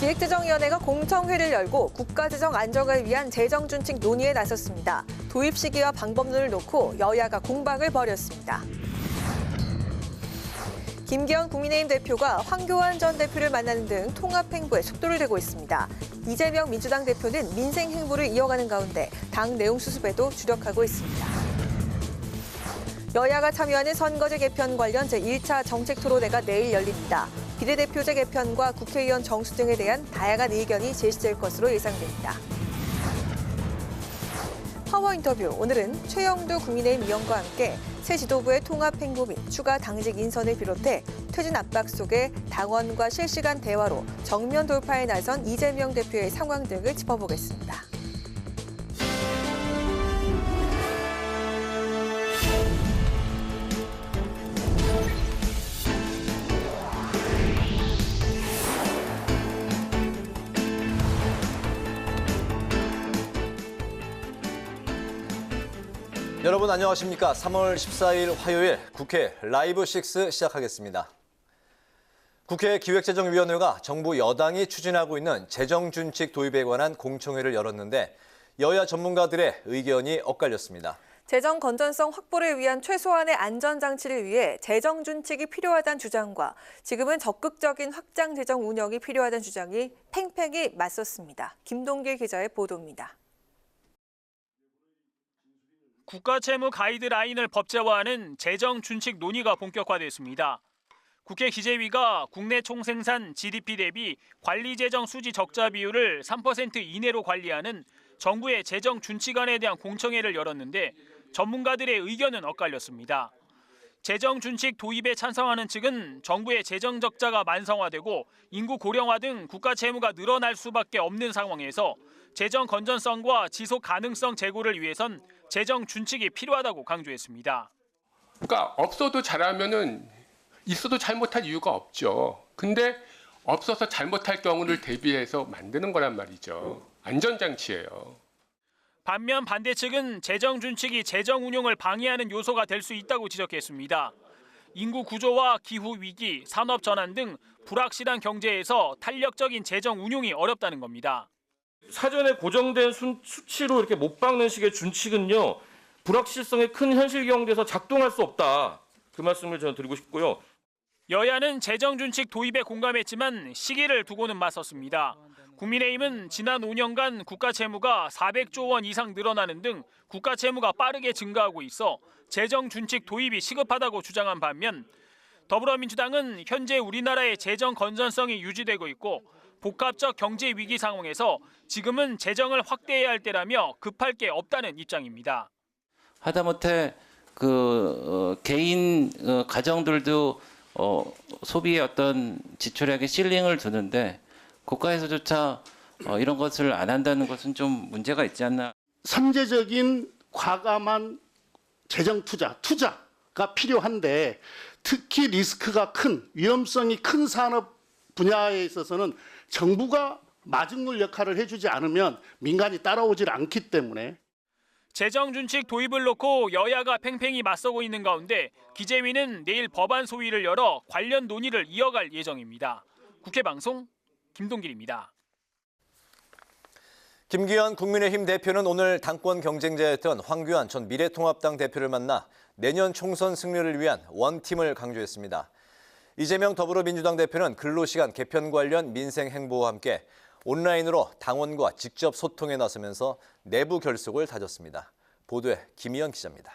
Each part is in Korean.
기획재정위원회가 공청회를 열고 국가재정 안정을 위한 재정준칙 논의에 나섰습니다. 도입 시기와 방법론을 놓고 여야가 공방을 벌였습니다. 김기현 국민의힘 대표가 황교안 전 대표를 만나는 등 통합 행보에 속도를 내고 있습니다. 이재명 민주당 대표는 민생 행보를 이어가는 가운데 당 내용 수습에도 주력하고 있습니다. 여야가 참여하는 선거제 개편 관련 제1차 정책토론회가 내일 열립니다. 비례대표제 개편과 국회의원 정수 등에 대한 다양한 의견이 제시될 것으로 예상됩니다. 파워 인터뷰, 오늘은 최영두 국민의힘 의원과 함께 새 지도부의 통합 행보 및 추가 당직 인선을 비롯해 퇴진 압박 속에 당원과 실시간 대화로 정면 돌파에 나선 이재명 대표의 상황 등을 짚어보겠습니다. 여러분 안녕하십니까? 3월 14일 화요일 국회 라이브 6 시작하겠습니다. 국회 기획재정위원회가 정부 여당이 추진하고 있는 재정준칙 도입에 관한 공청회를 열었는데 여야 전문가들의 의견이 엇갈렸습니다. 재정 건전성 확보를 위한 최소한의 안전장치를 위해 재정준칙이 필요하다는 주장과 지금은 적극적인 확장 재정 운영이 필요하다는 주장이 팽팽히 맞섰습니다. 김동길 기자의 보도입니다. 국가채무 가이드라인을 법제화하는 재정준칙 논의가 본격화됐습니다. 국회 기재위가 국내 총생산 GDP 대비 관리재정 수지 적자 비율을 3% 이내로 관리하는 정부의 재정준칙안에 대한 공청회를 열었는데 전문가들의 의견은 엇갈렸습니다. 재정준칙 도입에 찬성하는 측은 정부의 재정 적자가 만성화되고 인구 고령화 등 국가 채무가 늘어날 수밖에 없는 상황에서 재정 건전성과 지속 가능성 제고를 위해선 재정 준칙이 필요하다고 강조했습니다. 그러니까 없어도 잘하면은 있어도 잘못할 이유가 없죠. 근데 없어서 잘못할 경우를 대비해서 만드는 거란 말이죠. 안전장치예요. 반면 반대 측은 재정 준칙이 재정 운용을 방해하는 요소가 될 수 있다고 지적했습니다. 인구 구조와 기후 위기, 산업 전환 등 불확실한 경제에서 탄력적인 재정 운용이 어렵다는 겁니다. 사전에 고정된 수치로 이렇게 못 박는 식의 준칙은요, 불확실성에 큰 현실 경제에서 작동할 수 없다. 그 말씀을 저는 드리고 싶고요. 여야는 재정준칙 도입에 공감했지만 시기를 두고는 맞섰습니다. 국민의힘은 지난 5년간 국가 채무가 400조 원 이상 늘어나는 등 국가 채무가 빠르게 증가하고 있어 재정준칙 도입이 시급하다고 주장한 반면 더불어민주당은 현재 우리나라의 재정 건전성이 유지되고 있고 복합적 경제 위기 상황에서 지금은 재정을 확대해야 할 때라며 급할 게 없다는 입장입니다. 하다못해 개인 가정들도 소비의 어떤 지출액에 실링을 두는데 국가에서조차 이런 것을 안 한다는 것은 좀 문제가 있지 않나. 선제적인 과감한 재정 투자가 필요한데 특히 리스크가 큰 위험성이 큰 산업 분야에 있어서는 정부가 마중물 역할을 해주지 않으면 민간이 따라오질 않기 때문에 재정준칙 도입을 놓고 여야가 팽팽히 맞서고 있는 가운데 기재위는 내일 법안 소위를 열어 관련 논의를 이어갈 예정입니다. 국회방송 김동길입니다. 김기현 국민의힘 대표는 오늘 당권 경쟁자였던 황교안 전 미래통합당 대표를 만나 내년 총선 승리를 위한 원팀을 강조했습니다. 이재명 더불어민주당 대표는 근로시간 개편 관련 민생 행보와 함께 온라인으로 당원과 직접 소통에 나서면서 내부 결속을 다졌습니다. 보도에 김희연 기자입니다.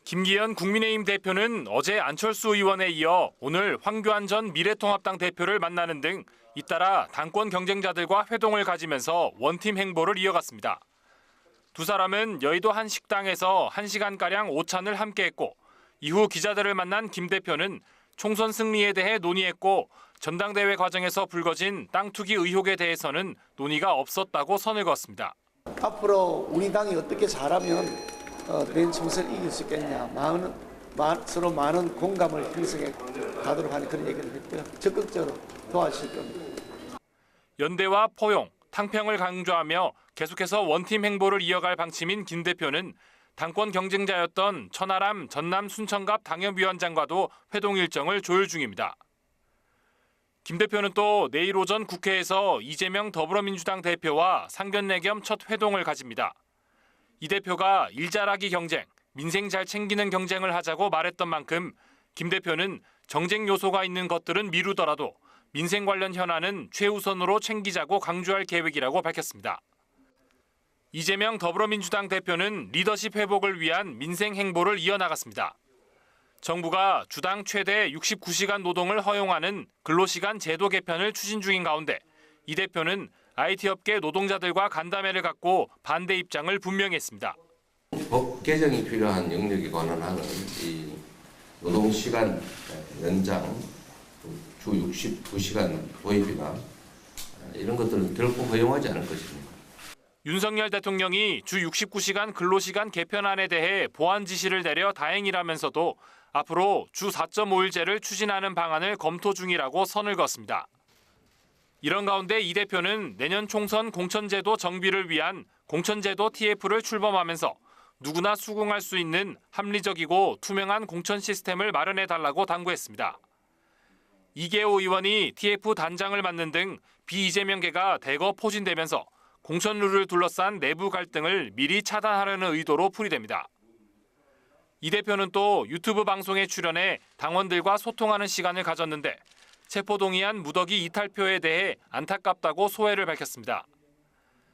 김기현 국민의힘 대표는 어제 안철수 의원에 이어 오늘 황교안 전 미래통합당 대표를 만나는 등 잇따라 당권 경쟁자들과 회동을 가지면서 원팀 행보를 이어갔습니다. 두 사람은 여의도 한 식당에서 1시간가량 오찬을 함께했고 이후 기자들을 만난 김 대표는 총선 승리에 대해 논의했고 전당대회 과정에서 불거진 땅 투기 의혹에 대해서는 논의가 없었다고 선을 그었습니다. 앞으로 우리 당이 어떻게 잘하면 내년 총선을 이길 수 있겠냐, 서로 많은 공감을 형성해 가도록 하는 그런 얘기를 했고요. 적극적으로 도와주실 겁니다. 연대와 포용, 탕평을 강조하며 계속해서 원팀 행보를 이어갈 방침인 김 대표는 당권 경쟁자였던 천하람 전남 순천갑 당협위원장과도 회동 일정을 조율 중입니다. 김 대표는 또 내일 오전 국회에서 이재명 더불어민주당 대표와 상견례 겸 첫 회동을 가집니다. 이 대표가 일 잘하기 경쟁, 민생 잘 챙기는 경쟁을 하자고 말했던 만큼 김 대표는 정쟁 요소가 있는 것들은 미루더라도 민생 관련 현안은 최우선으로 챙기자고 강조할 계획이라고 밝혔습니다. 이재명 더불어민주당 대표는 리더십 회복을 위한 민생 행보를 이어나갔습니다. 정부가 주당 최대 69시간 노동을 허용하는 근로시간 제도 개편을 추진 중인 가운데 이 대표는 IT 업계 노동자들과 간담회를 갖고 반대 입장을 분명히 했습니다. 법 개정이 필요한 영역에 관한하는 이 노동시간 연장, 주 69시간 도입이나 이런 것들은 결코 허용하지 않을 것입니다. 윤석열 대통령이 주 69시간 근로시간 개편안에 대해 보완 지시를 내려 다행이라면서도 앞으로 주 4.5일제를 추진하는 방안을 검토 중이라고 선을 그었습니다. 이런 가운데 이 대표는 내년 총선 공천제도 정비를 위한 공천제도 TF를 출범하면서 누구나 수긍할 수 있는 합리적이고 투명한 공천 시스템을 마련해달라고 당부했습니다. 이계호 의원이 TF 단장을 맡는 등 비이재명계가 대거 포진되면서 공천 룰을 둘러싼 내부 갈등을 미리 차단하려는 의도로 풀이됩니다. 이 대표는 또 유튜브 방송에 출연해 당원들과 소통하는 시간을 가졌는데 체포동의안 무더기 이탈표에 대해 안타깝다고 소회를 밝혔습니다.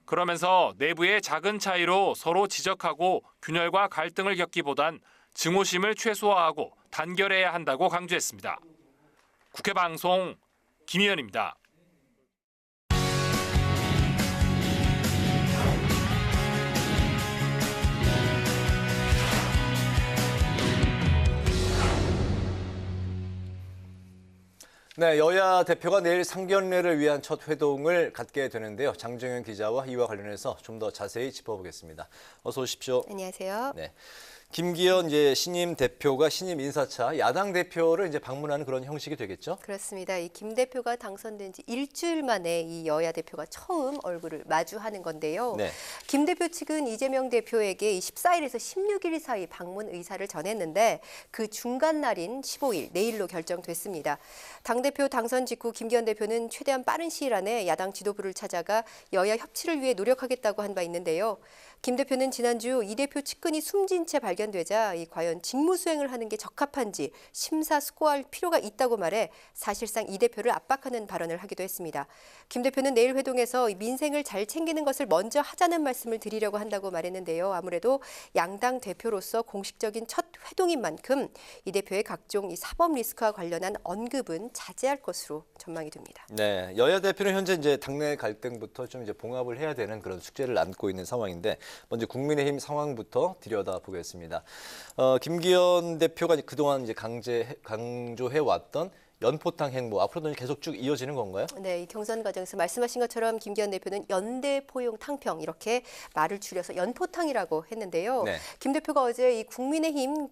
그러면서 내부의 작은 차이로 서로 지적하고 균열과 갈등을 겪기보단 증오심을 최소화하고 단결해야 한다고 강조했습니다. 국회 방송 김희연입니다. 네, 여야 대표가 내일 상견례를 위한 첫 회동을 갖게 되는데요. 장정현 기자와 이와 관련해서 좀 더 자세히 짚어보겠습니다. 어서 오십시오. 안녕하세요. 네. 김기현 신임 대표가 신임 인사차 야당 대표를 방문하는 그런 형식이 되겠죠? 그렇습니다. 이 김 대표가 당선된 지 일주일 만에 이 여야 대표가 처음 얼굴을 마주하는 건데요. 네. 김 대표 측은 이재명 대표에게 14일에서 16일 사이 방문 의사를 전했는데 그 중간 날인 15일 내일로 결정됐습니다. 당대표 당선 직후 김기현 대표는 최대한 빠른 시일 안에 야당 지도부를 찾아가 여야 협치를 위해 노력하겠다고 한 바 있는데요. 김 대표는 지난주 이 대표 측근이 숨진 채 발견되자 과연 직무 수행을 하는 게 적합한지 심사숙고할 필요가 있다고 말해 사실상 이 대표를 압박하는 발언을 하기도 했습니다. 김 대표는 내일 회동에서 민생을 잘 챙기는 것을 먼저 하자는 말씀을 드리려고 한다고 말했는데요. 아무래도 양당 대표로서 공식적인 첫 회동인 만큼 이 대표의 각종 사법 리스크와 관련한 언급은 자제할 것으로 전망이 됩니다. 네, 여야 대표는 현재 당내 갈등부터 좀 봉합을 해야 되는 그런 숙제를 안고 있는 상황인데 먼저 국민의힘 상황부터 들여다보겠습니다. 김기현 대표가 그동안 강조해왔던 연포탕 행보 앞으로도 계속 쭉 이어지는 건가요? 네, 이 경선 과정에서 말씀하신 것처럼 김기현 대표는 연대 포용 탕평 이렇게 말을 줄여서 연포탕이라고 했는데요. 네. 김 대표가 어제 이 국민의힘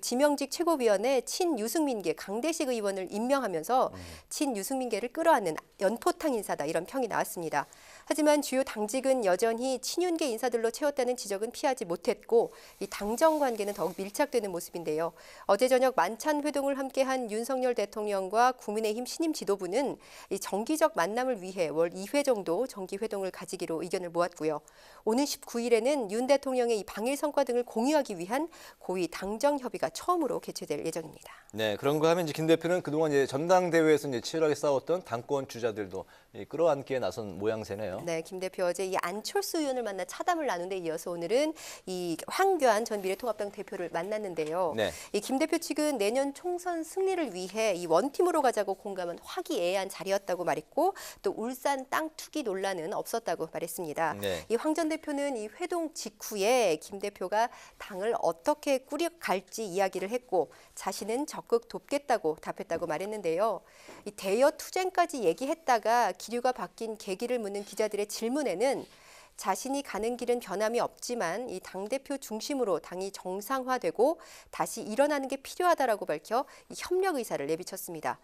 지명직 최고위원회 친유승민계 강대식 의원을 임명하면서 친유승민계를 끌어안는 연포탕 인사다 이런 평이 나왔습니다. 하지만 주요 당직은 여전히 친윤계 인사들로 채웠다는 지적은 피하지 못했고 이 당정 관계는 더욱 밀착되는 모습인데요. 어제 저녁 만찬 회동을 함께한 윤석열 대통령과 국민의힘 신임 지도부는 이 정기적 만남을 위해 월 2회 정도 정기 회동을 가지기로 의견을 모았고요. 오는 19일에는 윤 대통령의 이 방일 성과 등을 공유하기 위한 고위 당정 협의가 처음으로 개최될 예정입니다. 네, 그런가 하면 김 대표는 그동안 전당대회에서 치열하게 싸웠던 당권 주자들도 끌어안기에 나선 모양새네요. 네, 김 대표 어제 이 안철수 의원을 만나 차담을 나눈 데 이어서 오늘은 이 황교안 전 미래통합당 대표를 만났는데요. 네. 이 김 대표 측은 내년 총선 승리를 위해 이 원팀으로 가자고 공감한 화기애애한 자리였다고 말했고 또 울산 땅 투기 논란은 없었다고 말했습니다. 네. 이 황 전 대표는 이 회동 직후에 김 대표가 당을 어떻게 꾸려갈지 이야기를 했고 자신은 적극 돕겠다고 답했다고 말했는데요. 이 대여 투쟁까지 얘기했다가 기류가 바뀐 계기를 묻는 기자들의 질문에는 자신이 가는 길은 변함이 없지만 이 당대표 중심으로 당이 정상화되고 다시 일어나는 게 필요하다라고 밝혀 이 협력 의사를 내비쳤습니다.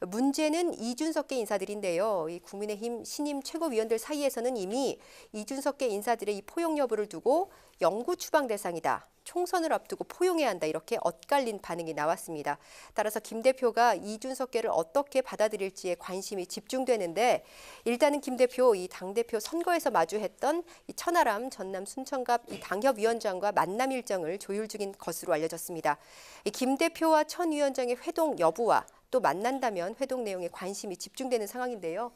문제는 이준석계 인사들인데요. 이 국민의힘 신임 최고위원들 사이에서는 이미 이준석계 인사들의 이 포용 여부를 두고 영구 추방 대상이다. 총선을 앞두고 포용해야 한다. 이렇게 엇갈린 반응이 나왔습니다. 따라서 김 대표가 이준석계를 어떻게 받아들일지에 관심이 집중되는데 일단은 김 대표 이 당대표 선거에서 마주했던 이 천하람 전남 순천갑 이 당협위원장과 만남 일정을 조율 중인 것으로 알려졌습니다. 이 김 대표와 천 위원장의 회동 여부와 또 만난다면 회동 내용에 관심이 집중되는 상황인데요.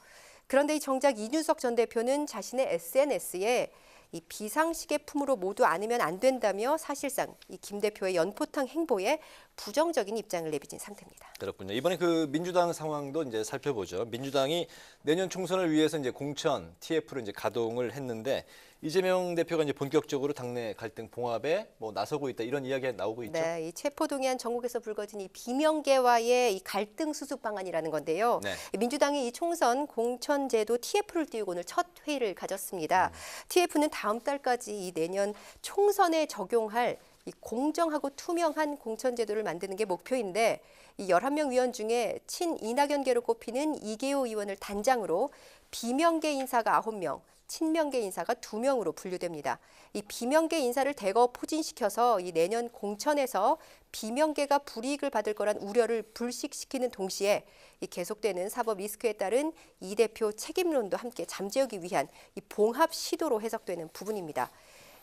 그런데 이 정작 이준석 전 대표는 자신의 SNS에 이 비상식의 품으로 모두 안으면 안 된다며 사실상 이 김 대표의 연포탕 행보에 부정적인 입장을 내비친 상태입니다. 그렇군요. 이번에 그 민주당 상황도 이제 살펴보죠. 민주당이 내년 총선을 위해서 이제 공천 TF를 이제 가동을 했는데 이재명 대표가 이제 본격적으로 당내 갈등 봉합에 뭐 나서고 있다 이런 이야기가 나오고 있죠. 네, 이 체포동의안 전국에서 불거진 이 비명계와의 이 갈등 수습 방안이라는 건데요. 네. 민주당이 이 총선 공천제도 TF를 띄우고 오늘 첫 회의를 가졌습니다. TF는 다음 달까지 이 내년 총선에 적용할 이 공정하고 투명한 공천제도를 만드는 게 목표인데 이 11명 위원 중에 친 이낙연계로 꼽히는 이계호 의원을 단장으로 비명계 인사가 9명, 친명계 인사가 2명으로 분류됩니다. 이 비명계 인사를 대거 포진시켜서 이 내년 공천에서 비명계가 불이익을 받을 거란 우려를 불식시키는 동시에 이 계속되는 사법 리스크에 따른 이 대표 책임론도 함께 잠재우기 위한 이 봉합 시도로 해석되는 부분입니다.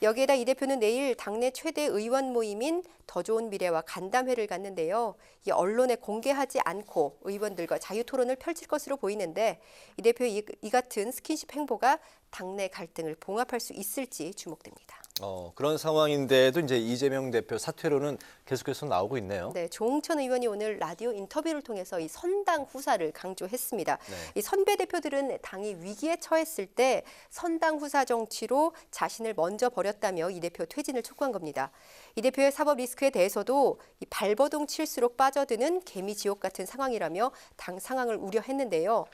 여기에다 이 대표는 내일 당내 최대 의원 모임인 더 좋은 미래와 간담회를 갖는데요. 이 언론에 공개하지 않고 의원들과 자유토론을 펼칠 것으로 보이는데 이 대표의 이 같은 스킨십 행보가 당내 갈등을 봉합할 수 있을지 주목됩니다. 그런 상황인데도 이제 이재명 대표 사퇴로는 계속해서 나오고 있네요. 네, 조응천 의원이 오늘 라디오 인터뷰를 통해서 이 선당 후사를 강조했습니다. 네. 이 선배 대표들은 당이 위기에 처했을 때 선당 후사 정치로 자신을 먼저 버렸다며 이 대표 퇴진을 촉구한 겁니다. 이 대표의 사법 리스크에 대해서도 이 발버둥 칠수록 빠져드는 개미 지옥 같은 상황이라며 당 상황을 우려했는데요.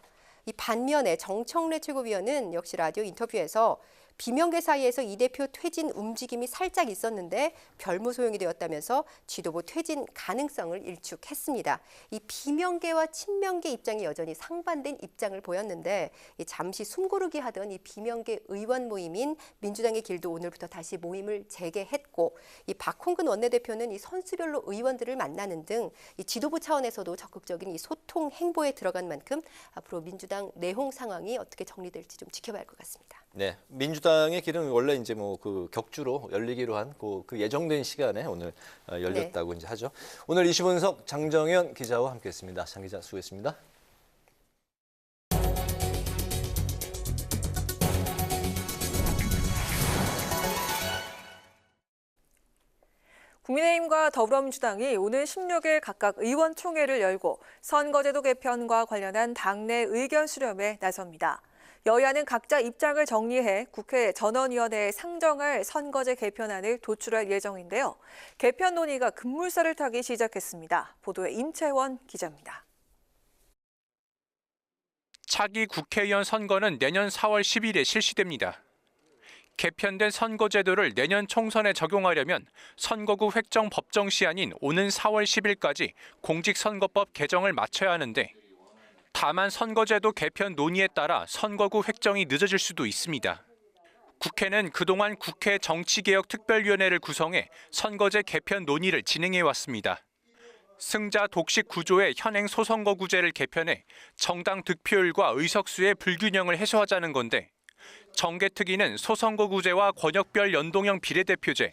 이 반면에 정청래 최고위원은 역시 라디오 인터뷰에서 비명계 사이에서 이 대표 퇴진 움직임이 살짝 있었는데 별무소용이 되었다면서 지도부 퇴진 가능성을 일축했습니다. 이 비명계와 친명계 입장이 여전히 상반된 입장을 보였는데 잠시 숨고르기 하던 이 비명계 의원 모임인 민주당의 길도 오늘부터 다시 모임을 재개했고 이 박홍근 원내대표는 이 선수별로 의원들을 만나는 등 이 지도부 차원에서도 적극적인 이 소통 행보에 들어간 만큼 앞으로 민주당 내홍 상황이 어떻게 정리될지 좀 지켜봐야 할 것 같습니다. 네, 민주당의 길은 원래 이제 뭐 그 격주로 열리기로 한 그 예정된 시간에 오늘 열렸다고 이제 하죠. 오늘 이슈 분석 장정현 기자와 함께했습니다. 장 기자 수고했습니다. 국민의힘과 더불어민주당이 오늘 16일 각각 의원총회를 열고 선거제도 개편과 관련한 당내 의견 수렴에 나섭니다. 여야는 각자 입장을 정리해 국회 전원위원회에 상정할 선거제 개편안을 도출할 예정인데요. 개편 논의가 급물살을 타기 시작했습니다. 보도에 임채원 기자입니다. 차기 국회의원 선거는 내년 4월 10일에 실시됩니다. 개편된 선거제도를 내년 총선에 적용하려면 선거구 획정 법정 시한인 오는 4월 10일까지 공직선거법 개정을 마쳐야 하는데 다만 선거제도 개편 논의에 따라 선거구 획정이 늦어질 수도 있습니다. 국회는 그동안 국회 정치개혁특별위원회를 구성해 선거제 개편 논의를 진행해 왔습니다. 승자 독식 구조의 현행 소선거구제를 개편해 정당 득표율과 의석수의 불균형을 해소하자는 건데 정개특위는 소선거구제와 권역별 연동형 비례대표제,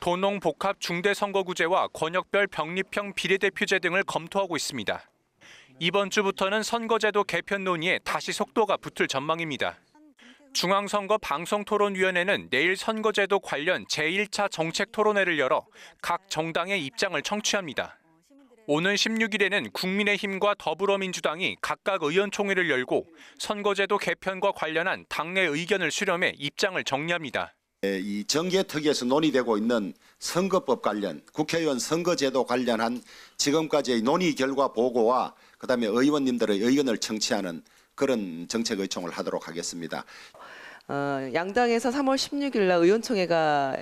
도농복합 중대선거구제와 권역별 병립형 비례대표제 등을 검토하고 있습니다. 이번 주부터는 선거제도 개편 논의에 다시 속도가 붙을 전망입니다. 중앙선거 방송토론위원회는 내일 선거제도 관련 제1차 정책토론회를 열어 각 정당의 입장을 청취합니다. 오는 16일에는 국민의힘과 더불어민주당이 각각 의원총회를 열고 선거제도 개편과 관련한 당내 의견을 수렴해 입장을 정리합니다. 이 정개특위에서 논의되고 있는 선거법 관련, 국회의원 선거제도 관련한 지금까지의 논의 결과 보고와 그다음에 의원님들의 의견을 청취하는 그런 정책 의총을 하도록 하겠습니다. 양당에서 3월 16일 날 의원총회가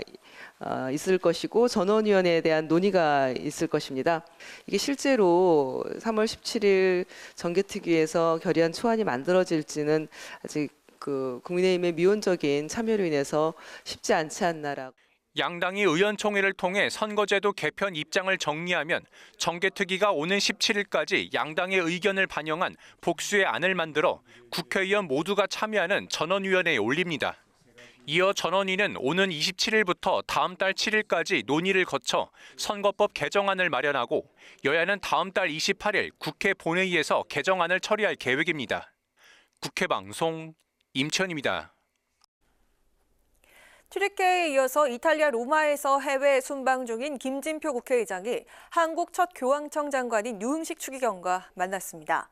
있을 것이고 전원위원회에 대한 논의가 있을 것입니다. 이게 실제로 3월 17일 정개특위에서 결의안 초안이 만들어질지는 아직 국민의힘의 미온적인 참여로 인해서 쉽지 않지 않나라고. 양당이 의원총회를 통해 선거제도 개편 입장을 정리하면 정개특위가 오는 17일까지 양당의 의견을 반영한 복수의 안을 만들어 국회의원 모두가 참여하는 전원위원회에 올립니다. 이어 전원위는 오는 27일부터 다음 달 7일까지 논의를 거쳐 선거법 개정안을 마련하고 여야는 다음 달 28일 국회 본회의에서 개정안을 처리할 계획입니다. 국회방송 임천입니다. 튀르키예에 이어서 이탈리아 로마에서 해외 순방 중인 김진표 국회의장이 한국 첫 교황청 장관인 유흥식 추기경과 만났습니다.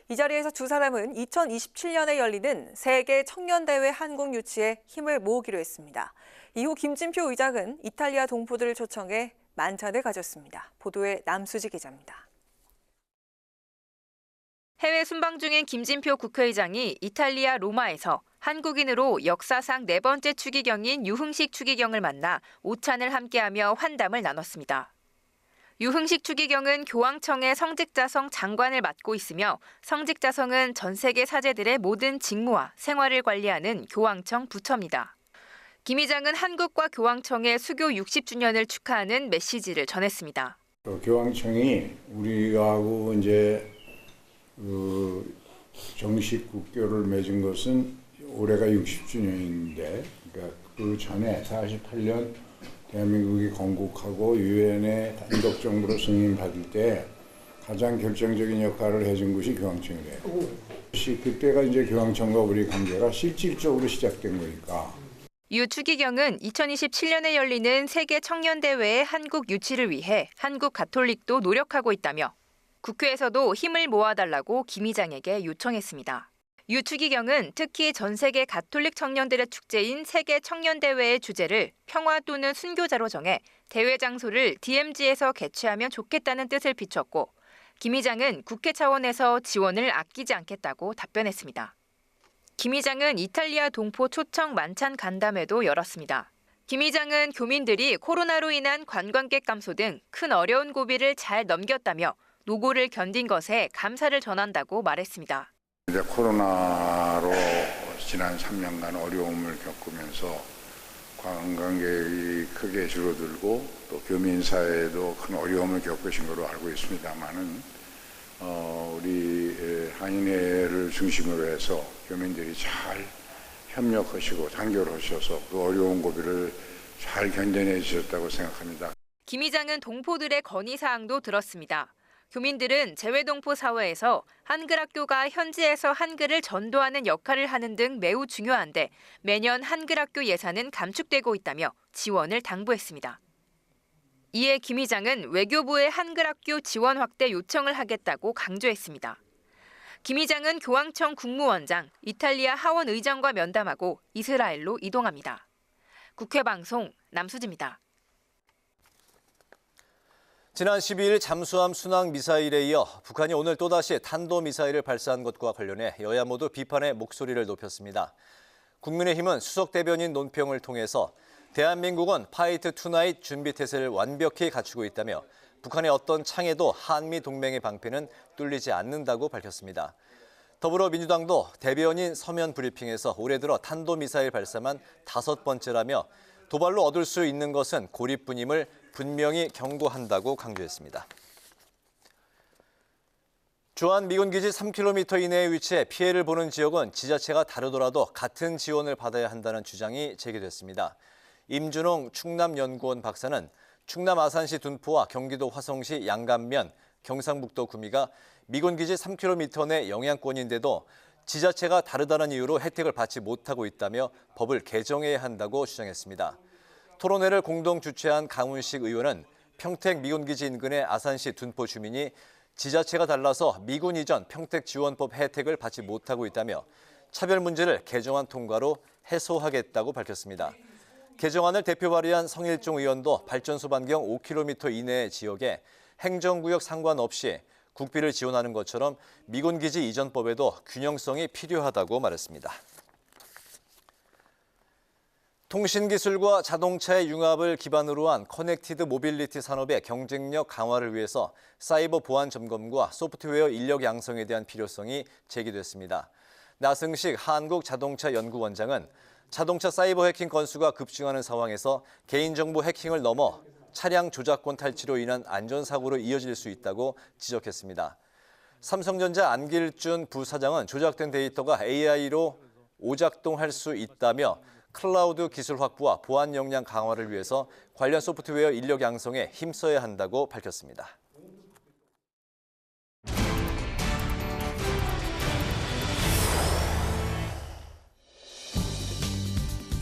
이 자리에서 두 사람은 2027년에 열리는 세계 청년대회 한국 유치에 힘을 모으기로 했습니다. 이후 김진표 의장은 이탈리아 동포들을 초청해 만찬을 가졌습니다. 보도에 남수지 기자입니다. 해외 순방 중인 김진표 국회의장이 이탈리아 로마에서 한국인으로 역사상 4번째 추기경인 유흥식 추기경을 만나 오찬을 함께하며 환담을 나눴습니다. 유흥식 추기경은 교황청의 성직자성 장관을 맡고 있으며 성직자성은 전 세계 사제들의 모든 직무와 생활을 관리하는 교황청 부처입니다. 김 의장은 한국과 교황청의 수교 60주년을 축하하는 메시지를 전했습니다. 교황청이 우리하고 이제 정식 국교를 맺은 것은 올해가 60주년인데, 그러니까 그 전에 48년 대한민국이 건국하고 유엔의 단독 정부로 승인받을 때 가장 결정적인 역할을 해준 것이 교황청이래요. 그때가 이제 교황청과 우리 관계가 실질적으로 시작된 거니까. 유 추기경은 2027년에 열리는 세계 청년대회의 한국 유치를 위해 한국 가톨릭도 노력하고 있다며 국회에서도 힘을 모아달라고 김 의장에게 요청했습니다. 유 추기경은 특히 전 세계 가톨릭 청년들의 축제인 세계 청년대회의 주제를 평화 또는 순교자로 정해 대회 장소를 DMZ에서 개최하면 좋겠다는 뜻을 비췄고 김 의장은 국회 차원에서 지원을 아끼지 않겠다고 답변했습니다. 김 의장은 이탈리아 동포 초청 만찬 간담회도 열었습니다. 김 의장은 교민들이 코로나로 인한 관광객 감소 등 큰 어려운 고비를 잘 넘겼다며 노고를 견딘 것에 감사를 전한다고 말했습니다. 이제 코로나로 지난 3년간 어려움을 겪으면서 관광객이 크게 줄어들고 또 교민 사회도 큰 어려움을 겪으신 걸로 알고 있습니다만은 우리 한인회를 중심으로 해서 교민들이 잘 협력하시고 단결하셔서 그 어려운 고비를 잘 견뎌내 주셨다고 생각합니다. 김 의장은 동포들의 건의사항도 들었습니다. 교민들은 재외동포 사회에서 한글학교가 현지에서 한글을 전도하는 역할을 하는 등 매우 중요한데 매년 한글학교 예산은 감축되고 있다며 지원을 당부했습니다. 이에 김 의장은 외교부의 한글학교 지원 확대 요청을 하겠다고 강조했습니다. 김 의장은 교황청 국무원장, 이탈리아 하원 의장과 면담하고 이스라엘로 이동합니다. 국회방송 남수지입니다. 지난 12일 잠수함 순항 미사일에 이어 북한이 오늘 또다시 탄도미사일을 발사한 것과 관련해 여야 모두 비판의 목소리를 높였습니다. 국민의힘은 수석 대변인 논평을 통해서 대한민국은 파이트 투나잇 준비 태세를 완벽히 갖추고 있다며 북한의 어떤 창에도 한미 동맹의 방패는 뚫리지 않는다고 밝혔습니다. 더불어민주당도 대변인 서면 브리핑에서 올해 들어 탄도미사일 발사만 5번째라며 도발로 얻을 수 있는 것은 고립뿐임을 분명히 경고한다고 강조했습니다. 주한 미군 기지 3km 이내에 위치해 피해를 보는 지역은 지자체가 다르더라도 같은 지원을 받아야 한다는 주장이 제기됐습니다. 임준홍 충남연구원 박사는 충남 아산시 둔포와 경기도 화성시 양감면, 경상북도 구미가 미군 기지 3km 내 영향권인데도 지자체가 다르다는 이유로 혜택을 받지 못하고 있다며 법을 개정해야 한다고 주장했습니다. 토론회를 공동 주최한 강훈식 의원은 평택 미군기지 인근의 아산시 둔포 주민이 지자체가 달라서 미군 이전 평택 지원법 혜택을 받지 못하고 있다며 차별 문제를 개정안 통과로 해소하겠다고 밝혔습니다. 개정안을 대표 발의한 성일종 의원도 발전소 반경 5km 이내의 지역에 행정구역 상관없이 국비를 지원하는 것처럼 미군기지 이전법에도 균형성이 필요하다고 말했습니다. 통신기술과 자동차의 융합을 기반으로 한 커넥티드 모빌리티 산업의 경쟁력 강화를 위해서 사이버 보안 점검과 소프트웨어 인력 양성에 대한 필요성이 제기됐습니다. 나승식 한국자동차연구원장은 자동차 사이버 해킹 건수가 급증하는 상황에서 개인정보 해킹을 넘어 차량 조작권 탈취로 인한 안전사고로 이어질 수 있다고 지적했습니다. 삼성전자 안길준 부사장은 조작된 데이터가 AI로 오작동할 수 있다며 클라우드 기술 확보와 보안 역량 강화를 위해서 관련 소프트웨어 인력 양성에 힘써야 한다고 밝혔습니다.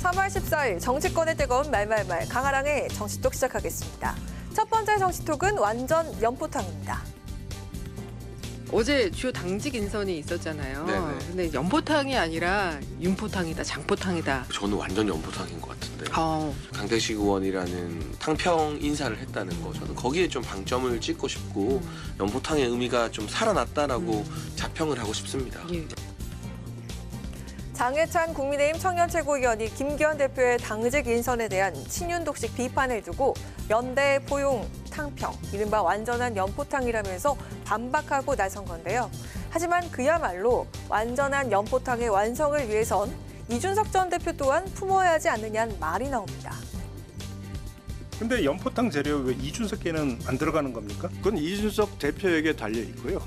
3월 14일 정치권의 뜨거운 말말말 강하랑의 정치톡 시작하겠습니다. 첫 번째 정치톡은 완전 연포탕입니다. 어제 주요 당직 인선이 있었잖아요. 네네. 근데 연포탕이 아니라 윤포탕이다, 장포탕이다. 저는 완전 연포탕인 것 같은데. 강대식 의원이라는 탕평 인사를 했다는 거, 저는 거기에 좀 방점을 찍고 싶고 연포탕의 의미가 좀 살아났다라고 자평을 하고 싶습니다. 예. 장해찬 국민의힘 청년 최고위원이 김기현 대표의 당직 인선에 대한 친윤독식 비판을 두고 연대 포용 탕평, 이른바 완전한 연포탕이라면서 반박하고 나선 건데요. 하지만 그야말로 완전한 연포탕의 완성을 위해선 이준석 전 대표 또한 품어야 하지 않느냐는 말이 나옵니다. 근데 연포탕 재료 왜 이준석께는 안 들어가는 겁니까? 그건 이준석 대표에게 달려 있고요.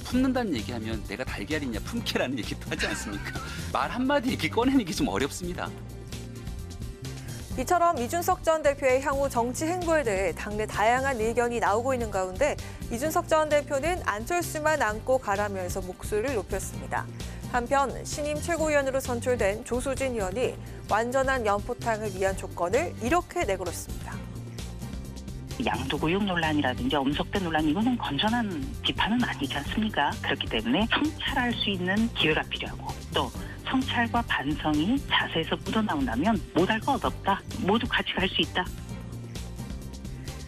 품는다는 얘기하면 내가 달걀이냐 품캐라는 얘기도 하지 않습니까? 말 한마디 이렇게 꺼내는 게 좀 어렵습니다. 이처럼 이준석 전 대표의 향후 정치 행보에 대해 당내 다양한 의견이 나오고 있는 가운데 이준석 전 대표는 안철수만 안고 가라면서 목소리를 높였습니다. 한편 신임 최고위원으로 선출된 조수진 의원이 완전한 연포탕을 위한 조건을 이렇게 내걸었습니다. 양도구역 논란이라든지 엄석대 논란, 이거는 건전한 비판은 아니지 않습니까? 그렇기 때문에 성찰할 수 있는 기회가 필요하고, 또 성찰과 반성이 자세에서 묻어나온다면 못할 거 없다. 모두 같이 갈 수 있다.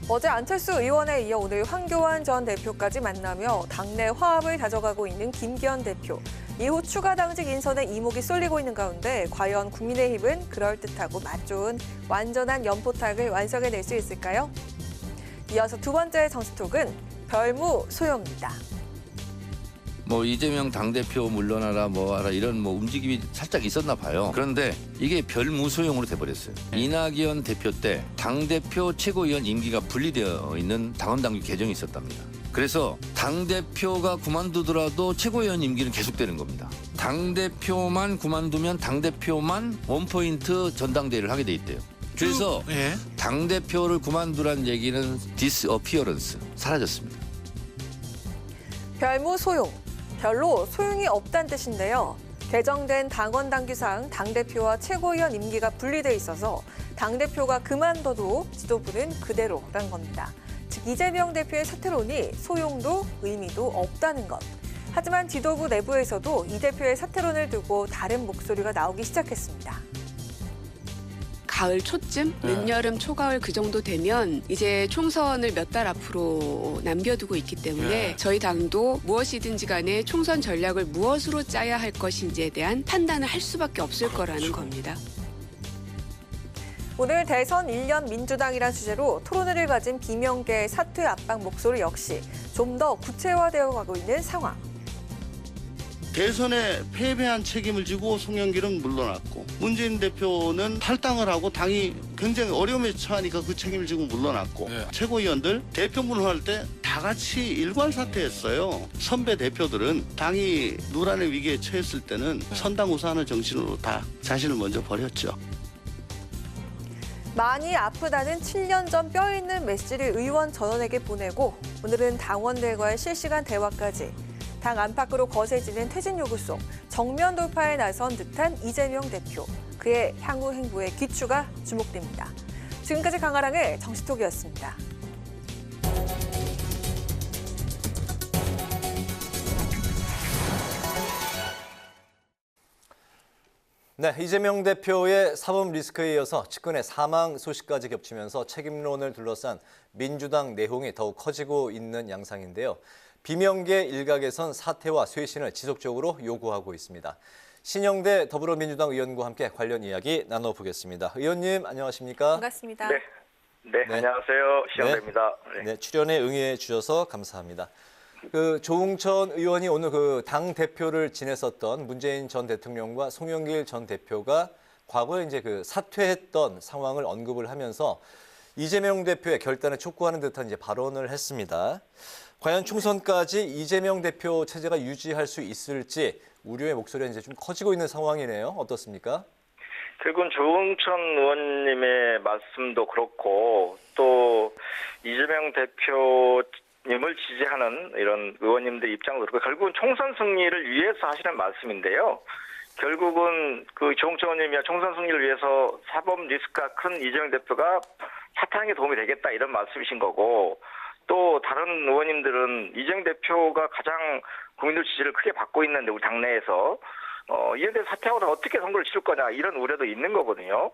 어제 안철수 의원에 이어 오늘 황교안 전 대표까지 만나며 당내 화합을 다져가고 있는 김기현 대표. 이후 추가 당직 인선에 이목이 쏠리고 있는 가운데 과연 국민의힘은 그럴듯하고 맛 좋은 완전한 연포탕을 완성해낼 수 있을까요? 이어서 두 번째 정치톡은 별무 소용입니다. 이재명 당대표 물러나라 뭐하라 이런 움직임이 살짝 있었나 봐요. 그런데 이게 별무소용으로 돼버렸어요. 이낙연 대표 때 당대표 최고위원 임기가 분리되어 있는 당헌당규 개정이 있었답니다. 그래서 당대표가 그만두더라도 최고위원 임기는 계속되는 겁니다. 당대표만 그만두면 당대표만 원포인트 전당대회를 하게 돼 있대요. 그래서 당대표를 그만두란 얘기는 디스어피어런스, 사라졌습니다. 별무 소용, 별로 소용이 없다는 뜻인데요. 개정된 당헌당규상 당대표와 최고위원 임기가 분리돼 있어서 당대표가 그만둬도 지도부는 그대로란 겁니다. 즉 이재명 대표의 사퇴론이 소용도 의미도 없다는 것. 하지만 지도부 내부에서도 이 대표의 사퇴론을 두고 다른 목소리가 나오기 시작했습니다. 가을 초쯤, 늦여름 초가을 그 정도 되면 이제 총선을 몇 달 앞으로 남겨두고 있기 때문에 저희 당도 무엇이든지 간에 총선 전략을 무엇으로 짜야 할 것인지에 대한 판단을 할 수밖에 없을 거라는 겁니다. 오늘 대선 1년 민주당이란 주제로 토론회를 가진 비명계의 사퇴 압박 목소리 역시 좀 더 구체화되어 가고 있는 상황. 대선에 패배한 책임을 지고 송영길은 물러났고 문재인 대표는 탈당을 하고 당이 굉장히 어려움에 처하니까 그 책임을 지고 물러났고 최고위원들 대표 물러날 때 다 같이 일괄 사퇴했어요. 선배 대표들은 당이 누란의 위기에 처했을 때는 선당우사하는 정신으로 다 자신을 먼저 버렸죠. 많이 아프다는 7년 전 뼈 있는 메시지를 의원 전원에게 보내고 오늘은 당원들과의 실시간 대화까지 당 안팎으로 거세지는 퇴진 요구 속 정면 돌파에 나선 듯한 이재명 대표. 그의 향후 행보의 귀추가 주목됩니다. 지금까지 강아랑의 정치톡이었습니다. 네, 이재명 대표의 사법 리스크에 이어서 측근의 사망 소식까지 겹치면서 책임론을 둘러싼 민주당 내홍이 더욱 커지고 있는 양상인데요. 비명계 일각에선 사퇴와 쇄신을 지속적으로 요구하고 있습니다. 신영대 더불어민주당 의원과 함께 관련 이야기 나눠보겠습니다. 의원님 안녕하십니까? 반갑습니다. 네, 안녕하세요. 신영대입니다. 네, 출연에 응해 주셔서 감사합니다. 조응천 의원이 오늘 당 대표를 지냈었던 문재인 전 대통령과 송영길 전 대표가 과거에 이제 사퇴했던 상황을 언급을 하면서 이재명 대표의 결단을 촉구하는 듯한 이제 발언을 했습니다. 과연 총선까지 이재명 대표 체제가 유지할 수 있을지 우려의 목소리가 이제 좀 커지고 있는 상황이네요. 어떻습니까? 결국은 조응천 의원님의 말씀도 그렇고 또 이재명 대표님을 지지하는 이런 의원님들 입장도 그렇고 결국은 총선 승리를 위해서 하시는 말씀인데요. 결국은 조응천 의원님이 총선 승리를 위해서 사법 리스크가 큰 이재명 대표가 사퇴하는 게 도움이 되겠다 이런 말씀이신 거고 또 다른 의원님들은 이재명 대표가 가장 국민들 지지를 크게 받고 있는데 우리 당내에서 이에 대해 사퇴하고 어떻게 선거를 치를 거냐 이런 우려도 있는 거거든요.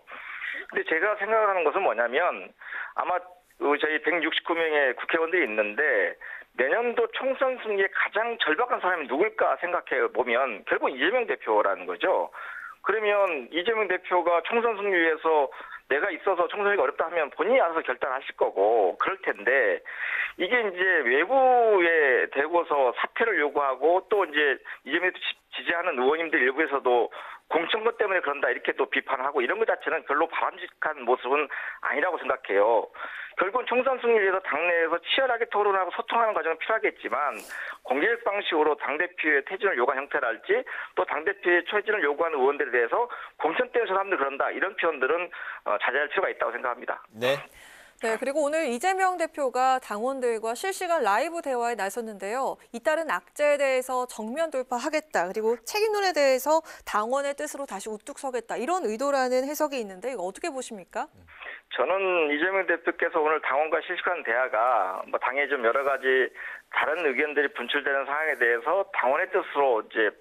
근데 제가 생각하는 것은 뭐냐면 아마 저희 169명의 국회의원들이 있는데 내년도 총선 승리에 가장 절박한 사람이 누굴까 생각해 보면 결국 이재명 대표라는 거죠. 그러면 이재명 대표가 총선 승리 위해서 내가 있어서 총선이 어렵다 하면 본인이 알아서 결단하실 거고 그럴 텐데 이게 이제 외부에 대고서 사퇴를 요구하고 또 이제 이재명 지지하는 의원님들 일부에서도 공천권 때문에 그런다 이렇게 또 비판하고 이런 것 자체는 별로 바람직한 모습은 아니라고 생각해요. 결국은 총선 승리를 위해서 당내에서 치열하게 토론하고 소통하는 과정은 필요하겠지만 공개적 방식으로 당대표의 퇴진을 요구한 형태랄지 또 당대표의 퇴진을 요구하는 의원들에 대해서 공천 때문에 저 사람들 그런다 이런 표현들은 자제할 필요가 있다고 생각합니다. 네. 네, 그리고 오늘 이재명 대표가 당원들과 실시간 라이브 대화에 나섰는데요. 이따른 악재에 대해서 정면 돌파하겠다. 그리고 책임론에 대해서 당원의 뜻으로 다시 우뚝 서겠다. 이런 의도라는 해석이 있는데 이거 어떻게 보십니까? 저는 이재명 대표께서 오늘 당원과 실시간 대화가 당에 좀 여러 가지 다른 의견들이 분출되는 상황에 대해서 당원의 뜻으로 이제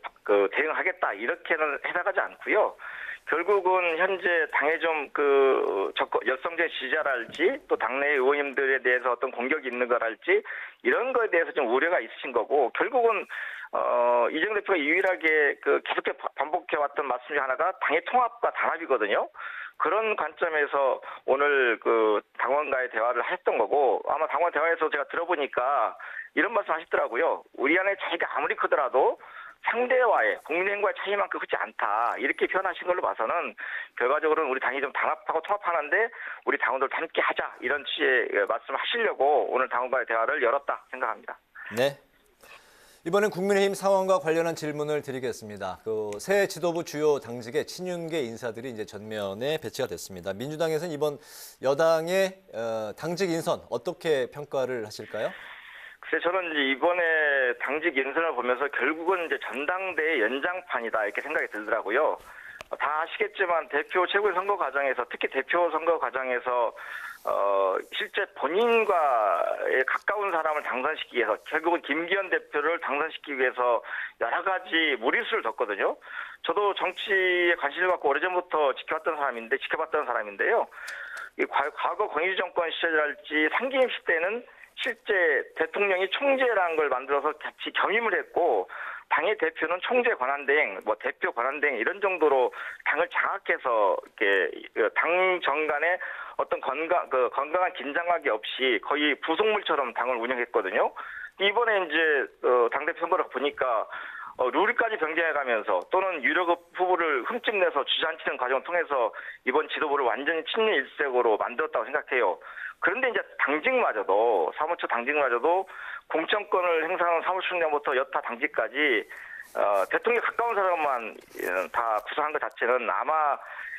대응하겠다 이렇게는 해석하지 않고요. 결국은 현재 당에 좀 열성적인 지지자랄지 또 당내 의원님들에 대해서 어떤 공격이 있는 거랄지 이런 거에 대해서 좀 우려가 있으신 거고 결국은 이재명 대표가 유일하게 계속 반복해왔던 말씀 중 하나가 당의 통합과 단합이거든요. 그런 관점에서 오늘 당원과의 대화를 했던 거고 아마 당원 대화에서 제가 들어보니까 이런 말씀 하시더라고요. 우리 안에 차이가 아무리 크더라도 상대와의 국민의힘과의 차이만큼 크지 않다 이렇게 표현하신 걸로 봐서는 결과적으로는 우리 당이 좀 단합하고 통합하는데 우리 당원들 함께 하자 이런 취지의 말씀을 하시려고 오늘 당원과의 대화를 열었다 생각합니다. 네. 이번엔 국민의힘 상황과 관련한 질문을 드리겠습니다. 새 지도부 주요 당직의 친윤계 인사들이 이제 전면에 배치가 됐습니다. 민주당에서는 이번 여당의 당직 인선 어떻게 평가를 하실까요? 글쎄 저는 이제 이번에 당직 인선을 보면서 결국은 이제 전당대회 연장판이다 이렇게 생각이 들더라고요. 다 아시겠지만 대표 최고위 선거 과정에서 특히 대표 선거 과정에서 실제 본인과에 가까운 사람을 당선시키기 위해서 결국은 김기현 대표를 당선시키기 위해서 여러 가지 무리수를 뒀거든요. 저도 정치에 관심을 갖고 오래전부터 지켜봤던 사람인데요. 과거 권위주의 정권 시절이랄지 상기임 시대는 실제 대통령이 총재라는 걸 만들어서 같이 겸임을 했고 당의 대표는 총재 권한대행, 대표 권한대행 이런 정도로 당을 장악해서 이렇게 당 정간에 어떤 건강한 긴장감이 없이 거의 부속물처럼 당을 운영했거든요. 이번에 이제 당대표 선거를 보니까 룰까지 변경해가면서 또는 유력 후보를 흠집내서 주저앉히는 과정을 통해서 이번 지도부를 완전히 친윤 일색으로 만들었다고 생각해요. 그런데 이제 당직마저도 사무처 당직마저도 공천권을 행사하는 사무총장부터 여타 당직까지 대통령에 가까운 사람만 다 구성한 것 자체는 아마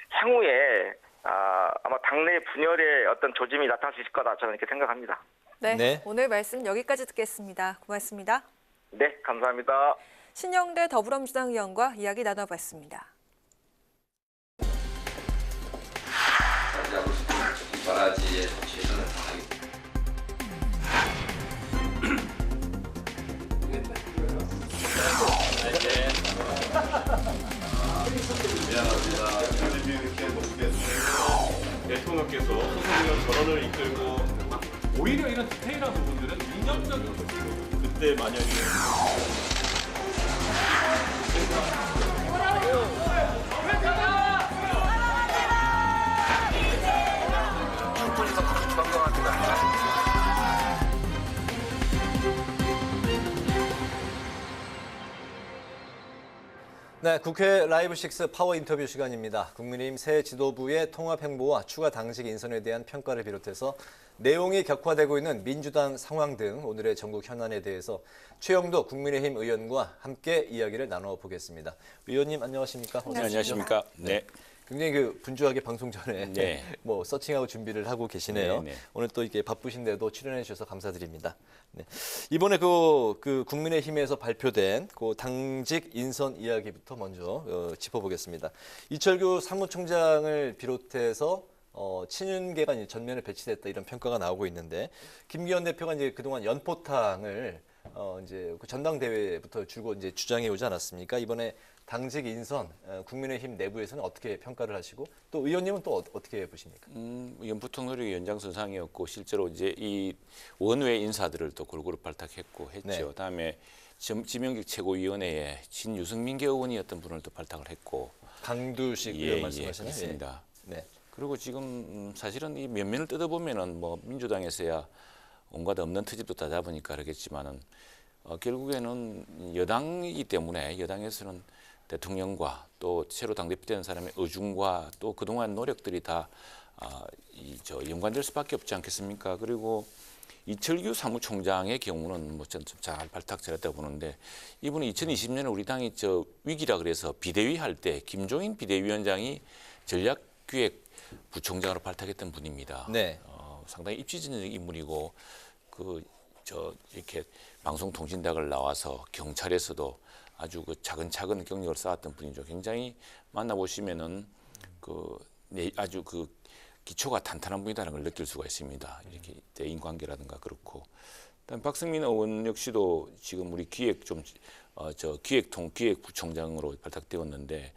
향후에 아마 당내 분열의 어떤 조짐이 나타날 수 있을 거다 저는 이렇게 생각합니다. 네, 오늘 말씀 여기까지 듣겠습니다. 고맙습니다. 네, 감사합니다. 신영대 더불어민주당 의원과 이야기 나눠봤습니다. 바라지에 최선을 다하겠습니다. 대통령께서 소속의원 전원을 이끌고 오히려 이런 디테일한 부분들은 이념적인 거죠. 그때 만약에 네, 국회 라이브 6 파워 인터뷰 시간입니다. 국민의힘 새 지도부의 통합 행보와 추가 당직 인선에 대한 평가를 비롯해서 내용이 격화되고 있는 민주당 상황 등 오늘의 전국 현안에 대해서 최영도 국민의힘 의원과 함께 이야기를 나눠보겠습니다. 의원님 안녕하십니까? 네, 안녕하십니까? 네. 굉장히 분주하게 방송 전에 네. 뭐 서칭하고 준비를 하고 계시네요. 네, 네. 오늘 또 이렇게 바쁘신데도 출연해 주셔서 감사드립니다. 네. 이번에 그 국민의힘에서 발표된 그 당직 인선 이야기부터 먼저 짚어보겠습니다. 이철규 사무총장을 비롯해서 친윤계가 이제 전면에 배치됐다 이런 평가가 나오고 있는데 김기현 대표가 이제 그동안 연포탕을 이제 그 전당대회부터 줄곧 이제 주장해 오지 않았습니까? 이번에 당직 인선 국민의힘 내부에서는 어떻게 평가를 하시고 또 의원님은 또 어떻게 보십니까? 연포통 노력이 연장선상이었고 실제로 이제 이 원외 인사들을 또 골고루 발탁했고 했죠. 네. 다음에 지명직 최고위원회에 진유승민계 의원이었던 분을 또 발탁을 했고 강두식 의원 말씀하시나요? 그렇습니다. 네. 그리고 지금 사실은 이 면면을 뜯어보면은 뭐 민주당에서야 온갖 없는 트집도 다 잡으니까 그러겠지만은 결국에는 여당이기 때문에 여당에서는 대통령과 또 새로 당대표 되는 사람의 의중과 또 그동안 노력들이 다 연관될 수밖에 없지 않겠습니까? 그리고 이철규 사무총장의 경우는 뭐 좀 잘 발탁됐다고 보는데 이분은 2020년에 우리 당이 위기라 그래서 비대위 할 때 김종인 비대위원장이 전략기획 부총장으로 발탁했던 분입니다. 네. 상당히 입지전적 인물이고 이렇게 방송통신대학을 나와서 경찰에서도 아주 그 차근차근 경력을 쌓았던 분이죠. 굉장히 만나보시면은 아주 그 기초가 탄탄한 분이다라는 걸 느낄 수가 있습니다. 이렇게 대인 관계라든가 그렇고. 그다음 박승민 의원 역시도 지금 우리 기획부총장으로 발탁되었는데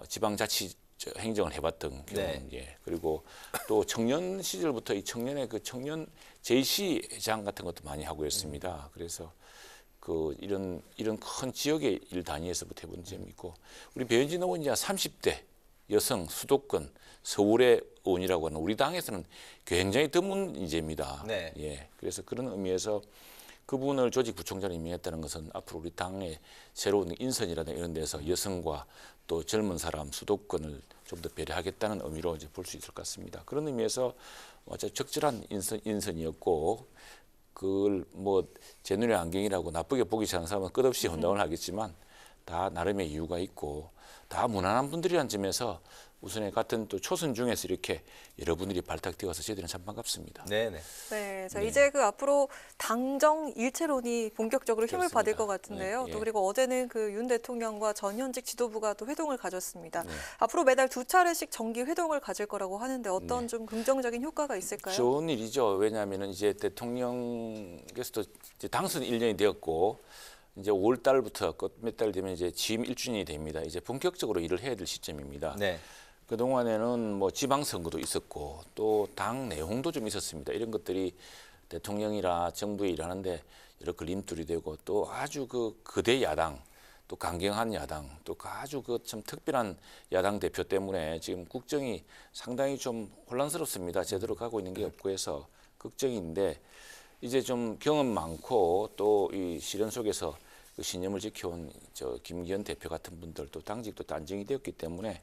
지방자치 행정을 해봤던 경우, 네. 그리고 또 청년 시절부터 이 청년의 그 청년 제시회장 같은 것도 많이 하고 있습니다. 그래서 이런 큰 지역의 일 단위에서부터 해본 점이 있고 우리 배현진 의원이 30대 여성 수도권 서울의 의원이라고 하는 우리 당에서는 굉장히 드문 인재입니다. 네. 예, 그래서 그런 의미에서 그분을 조직부총장으로 임명했다는 것은 앞으로 우리 당의 새로운 인선이라든가 이런 데서 여성과 또 젊은 사람 수도권을 좀 더 배려하겠다는 의미로 이제 볼 수 있을 것 같습니다. 그런 의미에서 적절한 인선이었고 그걸 뭐 제 눈의 안경이라고 나쁘게 보기 싫은 사람은 끝없이 혼동을 하겠지만 다 나름의 이유가 있고 다 무난한 분들이라는 점에서 우선에 같은 또 초선 중에서 이렇게 여러분들이 발탁되어서 저희들은 참 반갑습니다. 네네. 네, 자, 네. 이제 앞으로 당정 일체론이 본격적으로 힘을 그렇습니다. 받을 것 같은데요. 네, 또 예. 그리고 어제는 윤 대통령과 전 현직 지도부가 또 회동을 가졌습니다. 네. 앞으로 매달 2차례씩 정기 회동을 가질 거라고 하는데 어떤 네. 좀 긍정적인 효과가 있을까요? 좋은 일이죠. 왜냐하면 이제 대통령께서도 이제 당선 1년이 되었고 이제 5월 달부터 몇 달 되면 이제 취임 1주년이 됩니다. 이제 본격적으로 일을 해야 될 시점입니다. 네. 그동안에는 뭐 지방선거도 있었고 또 당 내용도 좀 있었습니다. 이런 것들이 대통령이라 정부에 일하는데 여러 걸림돌이 되고 또 아주 거대 야당 또 강경한 야당 또 아주 참 특별한 야당 대표 때문에 지금 국정이 상당히 좀 혼란스럽습니다. 제대로 가고 있는 게 없고 해서 걱정인데 이제 좀 경험 많고 또 이 시련 속에서 그 신념을 지켜온 김기현 대표 같은 분들도 당직도 단정이 되었기 때문에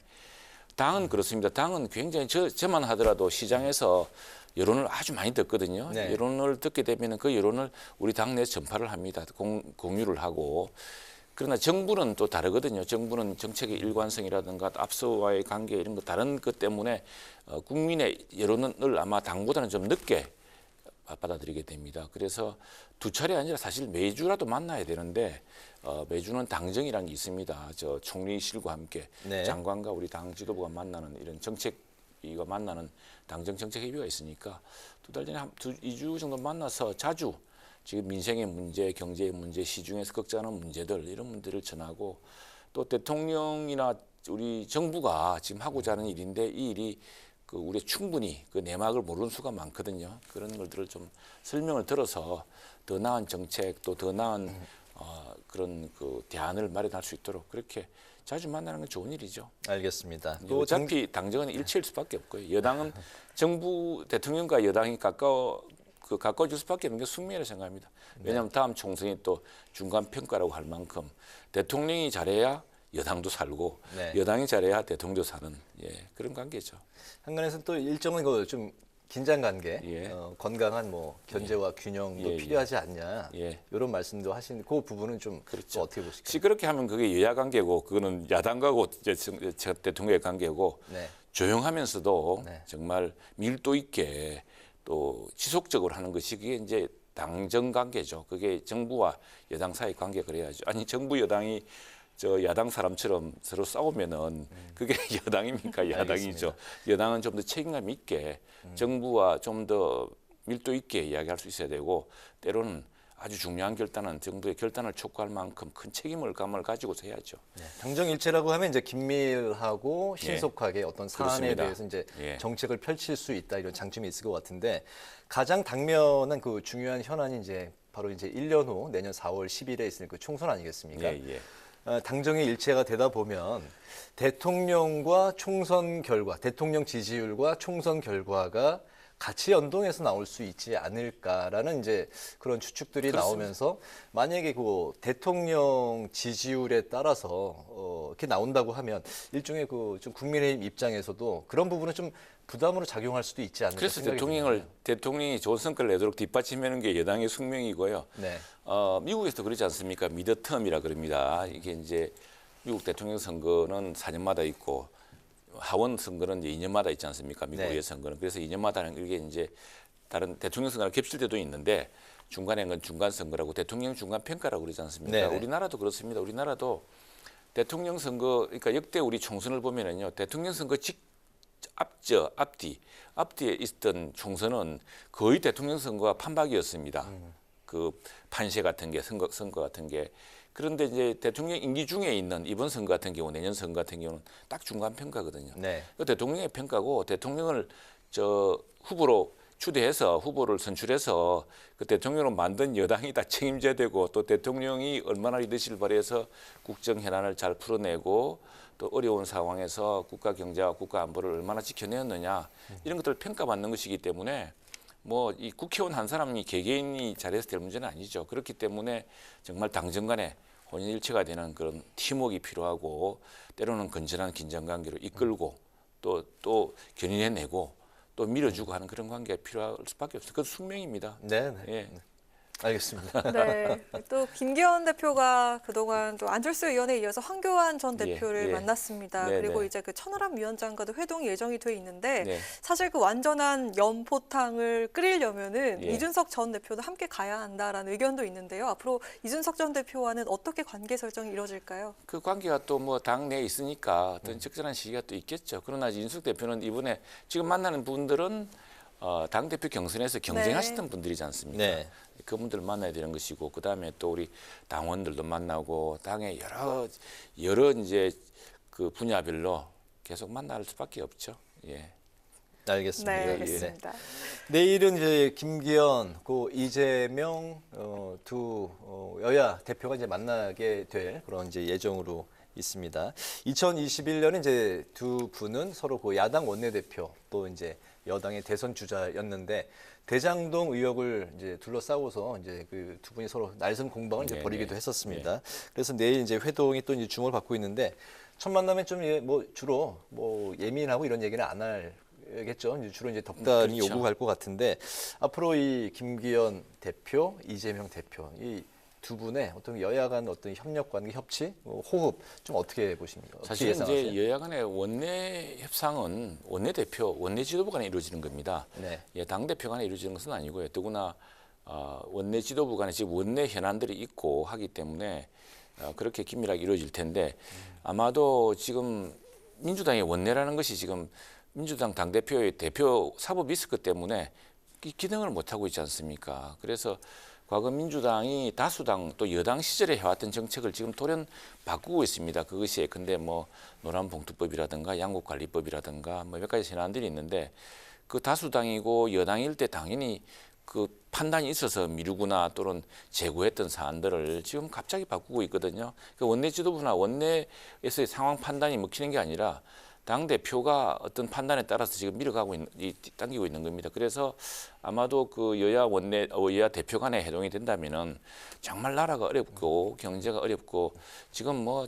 당은 그렇습니다. 당은 굉장히 저만 하더라도 시장에서 여론을 아주 많이 듣거든요. 네. 여론을 듣게 되면 그 여론을 우리 당내에서 전파를 합니다. 공유를 하고. 그러나 정부는 또 다르거든요. 정부는 정책의 일관성이라든가 앞서와의 관계 이런 거 다른 것 때문에 국민의 여론을 아마 당보다는 좀 늦게 받아들이게 됩니다. 그래서 2차례 아니라 사실 매주라도 만나야 되는데 매주는 당정이라는 게 있습니다. 총리실과 함께 네. 장관과 우리 당 지도부가 만나는 이런 정책위가 만나는 당정 정책회의가 있으니까 2달 전에 2주 정도 만나서 자주 지금 민생의 문제, 경제의 문제, 시중에서 걱정하는 문제들 이런 문제를 전하고 또 대통령이나 우리 정부가 지금 하고자 하는 일인데 이 일이 우리 충분히 내막을 모르는 수가 많거든요. 그런 것들을 좀 설명을 들어서 더 나은 정책 또 더 나은 그런 대안을 마련할 수 있도록 그렇게 자주 만나는 건 좋은 일이죠. 알겠습니다. 또 어차피 당정은 일치일 수밖에 없고요. 여당은 정부 대통령과 여당이 가까워질 수밖에 없는 게 숙명이라고 생각합니다. 왜냐하면 다음 총선이 또 중간 평가라고 할 만큼 대통령이 잘해야 여당도 살고 네. 여당이 잘해야 대통령도 사는 그런 관계죠. 한간에서는 또 일정은 그 좀 긴장 관계, 건강한 뭐 견제와 균형도 필요하지 않냐 이런 말씀도 하신 그 부분은 좀 그렇죠. 어떻게 보실까요? 시끄럽게 하면 그게 여야 관계고 그거는 야당하고 대통령의 관계고 조용하면서도 정말 밀도 있게 또 지속적으로 하는 것이 그게 이제 당정 관계죠. 그게 정부와 여당 사이 관계 그래야죠. 아니 정부 여당이 저 야당 사람처럼 서로 싸우면은 그게 여당입니까? 야당이죠. 여당은 좀 더 책임감 있게 정부와 좀 더 밀도 있게 이야기할 수 있어야 되고 때로는 아주 중요한 결단은 정부의 결단을 촉구할 만큼 큰 책임을 감을 가지고서 해야죠. 당정일체라고 하면 이제 긴밀하고 신속하게 어떤 사안에 그렇습니다. 대해서 이제 정책을 펼칠 수 있다 이런 장점이 있을 것 같은데 가장 당면한 그 중요한 현안이 이제 바로 이제 1년 후 내년 4월 10일에 있을 그 총선 아니겠습니까? 당정의 일체가 되다 보면 대통령과 총선 결과, 대통령 지지율과 총선 결과가 같이 연동해서 나올 수 있지 않을까라는 이제 그런 추측들이 그렇습니다. 나오면서 만약에 그 대통령 지지율에 따라서 이렇게 나온다고 하면 일종의 그 좀 국민의힘 입장에서도 그런 부분은 좀 부담으로 작용할 수도 있지 않을까 그래서 생각이 대통령이 좋은 성과를 내도록 뒷받침하는 게 여당의 숙명이고요. 미국에서도 그렇지 않습니까? 미드텀이라 그럽니다. 이게 이제 미국 대통령 선거는 4년마다 있고 하원 선거는 이제 2년마다 있지 않습니까? 미국의 선거는. 그래서 2년마다는 이게 이제 다른 대통령 선거랑 겹칠 때도 있는데 중간에 건 중간 선거라고 대통령 중간 평가라고 그러지 않습니까? 우리나라도 그렇습니다. 우리나라도 대통령 선거 그러니까 역대 우리 총선을 보면은요. 대통령 선거 앞뒤에 있었던 총선은 거의 대통령 선거가 판박이었습니다. 그 판세 같은 게 선거 같은 게 그런데 이제 대통령 임기 중에 있는 이번 선거 같은 경우 내년 선거 같은 경우는 딱 중간 평가거든요. 그 대통령의 평가고 대통령을 후보로 추대해서 후보를 선출해서 그 대통령을 만든 여당이 다 책임져야 되고 또 대통령이 얼마나 리더십을 발휘해서 국정 현안을 잘 풀어내고 또 어려운 상황에서 국가 경제와 국가 안보를 얼마나 지켜내었느냐 이런 것들을 평가받는 것이기 때문에 뭐 이 국회의원 한 사람이 개개인이 잘해서 될 문제는 아니죠. 그렇기 때문에 정말 당정 간에 혼연일체가 되는 그런 팀워크가 필요하고 때로는 건전한 긴장관계로 이끌고 또 견인해내고 또 밀어주고 하는 그런 관계가 필요할 수밖에 없어요. 그것도 숙명입니다. 알겠습니다. 네. 또 김기현 대표가 그동안 또 안철수 의원에 이어서 황교안 전 대표를 만났습니다. 그리고 이제 그 천하람 위원장과도 회동이 예정이 돼 있는데 사실 그 완전한 연포탕을 끓이려면은 이준석 전 대표도 함께 가야 한다라는 의견도 있는데요. 앞으로 이준석 전 대표와는 어떻게 관계 설정이 이루어질까요? 그 관계가 또 뭐 당내에 있으니까 어떤 적절한 시기가 또 있겠죠. 그러나 이준석 대표는 이번에 지금 만나는 분들은 당대표 경선에서 경쟁하시던 분들이지 않습니까? 그분들 만나야 되는 것이고 그다음에 또 우리 당원들도 만나고 당의 여러 이제 그 분야별로 계속 만날 수밖에 없죠. 알겠습니다. 네, 알겠습니다. 내일은 이제 김기현, 이재명 두 여야 대표가 이제 만나게 될 그런 이제 예정으로 있습니다. 2021년에 이제 두 분은 서로 그 야당 원내대표 또 이제 여당의 대선 주자였는데 대장동 의혹을 이제 둘러싸고서 이제 그 두 분이 서로 날선 공방을 이제 벌이기도 했었습니다. 그래서 내일 이제 회동이 또 이제 주목을 받고 있는데 첫 만남에 좀 뭐 주로 뭐 예민하고 이런 얘기는 안 할겠죠. 주로 이제 덕담이 요구할 것 같은데 앞으로 이 김기현 대표, 이재명 대표 이 두 분의 어떤 여야 간 어떤 협력 관계, 협치, 호흡 좀 어떻게 보십니까? 사실 이제 여야 간의 원내 협상은 원내 대표, 원내 지도부 간에 이루어지는 겁니다. 당 대표 간에 이루어지는 것은 아니고요. 더구나 원내 지도부 간에 지금 원내 현안들이 있고 하기 때문에 그렇게 긴밀하게 이루어질 텐데 아마도 지금 민주당의 원내라는 것이 지금 민주당 당대표의 대표 사법 리스크 때문에 기능을 못하고 있지 않습니까? 그래서 과거 민주당이 다수당 또 여당 시절에 해왔던 정책을 지금 돌연 바꾸고 있습니다. 그것이 근데 뭐 노란봉투법이라든가 양국관리법이라든가 뭐 몇 가지 현안들이 있는데 그 다수당이고 여당일 때 당연히 그 판단이 있어서 미루거나 또는 제고했던 사안들을 지금 갑자기 바꾸고 있거든요. 그 원내 지도부나 원내에서의 상황 판단이 먹히는 게 아니라 당 대표가 어떤 판단에 따라서 지금 밀어가고 당기고 있는 겁니다. 그래서 아마도 그 여야 대표 간의 회동이 된다면은 정말 나라가 어렵고 경제가 어렵고 지금 뭐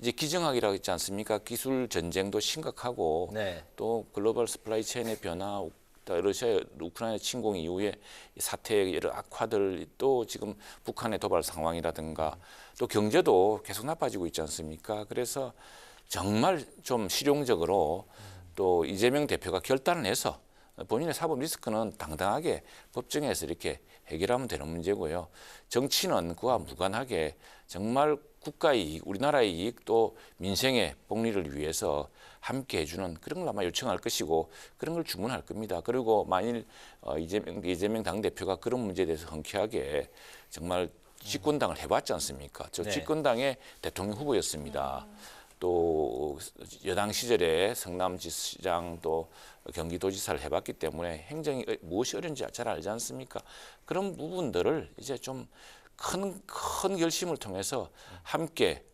이제 기정학이라고 있지 않습니까? 기술 전쟁도 심각하고 네. 또 글로벌 서플라이 체인의 변화, 또 러시아 우크라이나 침공 이후에 사태의 여러 악화들, 또 지금 북한의 도발 상황이라든가 또 경제도 계속 나빠지고 있지 않습니까? 그래서 정말 좀 실용적으로 또 이재명 대표가 결단을 해서 본인의 사법 리스크는 당당하게 법정에서 이렇게 해결하면 되는 문제고요. 정치는 그와 무관하게 정말 국가의 이익, 우리나라의 이익, 또 민생의 복리를 위해서 함께 해주는 그런 걸 아마 요청할 것이고 그런 걸 주문할 겁니다. 그리고 만일 이재명 당대표가 그런 문제에 대해서 흔쾌하게 정말 집권당을 해봤지 않습니까? 저 네. 집권당의 대통령 후보였습니다. 또 여당 시절에 성남지시장 또 경기도지사를 해봤기 때문에 행정이 무엇이 어려운지 잘 알지 않습니까? 그런 부분들을 이제 좀 큰 결심을 통해서 함께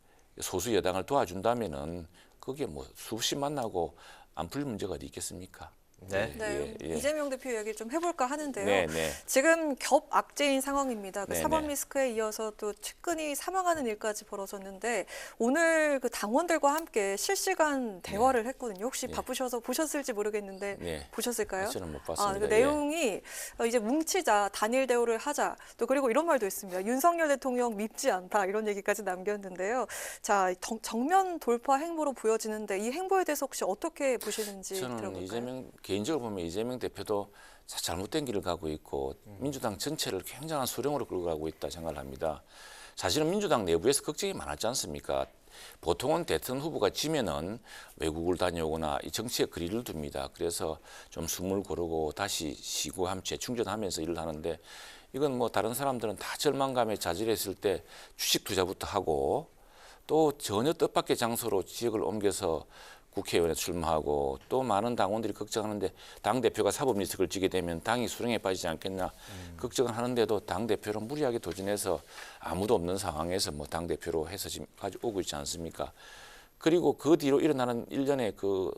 소수 여당을 도와준다면은 그게 뭐 수없이 만나고 안 풀릴 문제가 어디 있겠습니까? 네. 네, 이재명 대표 이야기를 좀 해볼까 하는데요. 네, 네. 지금 겹악재인 상황입니다. 그 네, 사법 네. 리스크에 이어서 또 측근이 사망하는 일까지 벌어졌는데 오늘 그 당원들과 함께 실시간 대화를 했거든요. 혹시 바쁘셔서 보셨을지 모르겠는데 네. 보셨을까요? 저는 못 봤습니다. 그 내용이 이제 뭉치자, 단일 대우를 하자. 또 그리고 이런 말도 있습니다. 윤석열 대통령 밉지 않다 이런 얘기까지 남겼는데요. 자, 정면 돌파 행보로 보여지는데 이 행보에 대해서 혹시 어떻게 보시는지 저는 들어볼까요? 개인적으로 보면 이재명 대표도 잘못된 길을 가고 있고 민주당 전체를 굉장한 수령으로 끌고 가고 있다 생각을 합니다. 사실은 민주당 내부에서 걱정이 많았지 않습니까? 보통은 대통령 후보가 지면은 외국을 다녀오거나 이 정치에 거리를 둡니다. 그래서 좀 숨을 고르고 다시 쉬고 재충전하면서 일을 하는데 이건 뭐 다른 사람들은 다 절망감에 좌절했을 때 주식 투자부터 하고 또 전혀 뜻밖의 장소로 지역을 옮겨서 국회의원에 출마하고 또 많은 당원들이 걱정하는데 당대표가 사법 리스크를 지게 되면 당이 수렁에 빠지지 않겠나 걱정을 하는데도 당대표로 무리하게 도전해서 아무도 없는 상황에서 뭐 당대표로 해서 지금 가지고 있지 않습니까? 그리고 그 뒤로 일어나는 일련의 그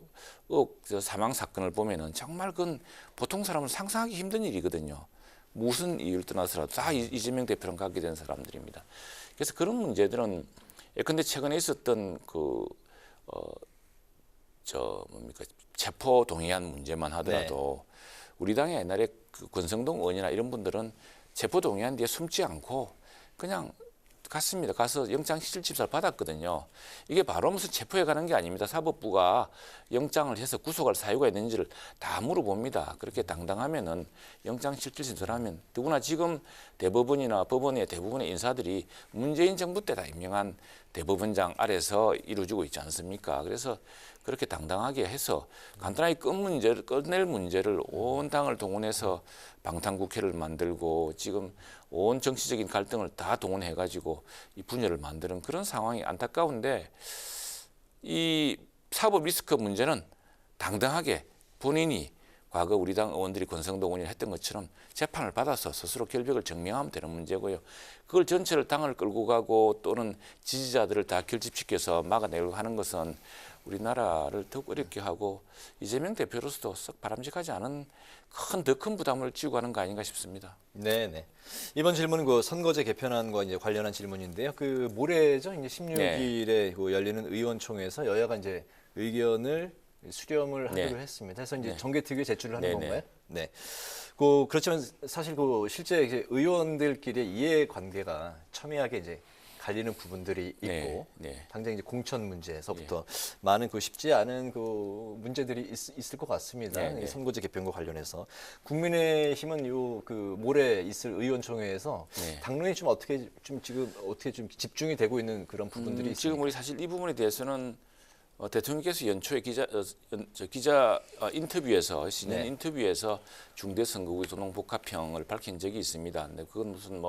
사망 사건을 보면은 정말 그건 보통 사람은 상상하기 힘든 일이거든요. 무슨 이유를 떠나서라도 다 이재명 대표랑 갖게 된 사람들입니다. 그래서 그런 문제들은 예컨대 최근에 있었던 체포 동의안 문제만 하더라도 우리 당의 옛날에 그 권성동 의원이나 이런 분들은 체포 동의안 뒤에 숨지 않고 그냥 갔습니다. 가서 영장실질심사를 받았거든요. 이게 바로 무슨 체포에 가는 게 아닙니다. 사법부가 영장을 해서 구속할 사유가 있는지를 다 물어봅니다. 그렇게 당당하면은 영장실질심사를 하면 더구나 지금 대법원이나 법원의 대부분의 인사들이 문재인 정부 때 다 임명한 대법원장 아래서 이루어지고 있지 않습니까? 그래서 그렇게 당당하게 해서 간단하게 끝낼 문제를 온 당을 동원해서 방탄국회를 만들고 지금 온 정치적인 갈등을 다 동원해가지고 이 분열을 만드는 그런 상황이 안타까운데 이 사법 리스크 문제는 당당하게 본인이 과거 우리 당 의원들이 권성동 의원이 했던 것처럼 재판을 받아서 스스로 결백을 증명하면 되는 문제고요. 그걸 전체를 당을 끌고 가고 또는 지지자들을 다 결집시켜서 막아내려고 하는 것은 우리나라를 더욱 어렵게 하고 이재명 대표로서도 썩 바람직하지 않은 더 큰 부담을 지고 가는 거 아닌가 싶습니다. 네. 이번 질문은 그 선거제 개편안과 이제 관련한 질문인데요. 그 모레죠. 이제 16일에 그 열리는 의원총회에서 여야가 이제 의견을 수렴을 하기로 했습니다. 그래서 이제 정개특위에 제출을 하는 건가요? 네. 그렇지만 사실 실제 이제 의원들끼리의 이해관계가 첨예하게 이제 갈리는 부분들이 있고 당장 이제 공천 문제에서부터 많은 쉽지 않은 문제들이 있을 것 같습니다. 이 선거제 개편과 관련해서 국민의힘은 모레 있을 의원총회에서 당론이 좀 어떻게 좀 집중이 되고 있는 그런 부분들이 있습니까? 지금 우리 사실 이 부분에 대해서는 대통령께서 연초에 기자 인터뷰에서 신년 인터뷰에서 중대선거구의 도농복합형을 밝힌 적이 있습니다. 근데 그건 무슨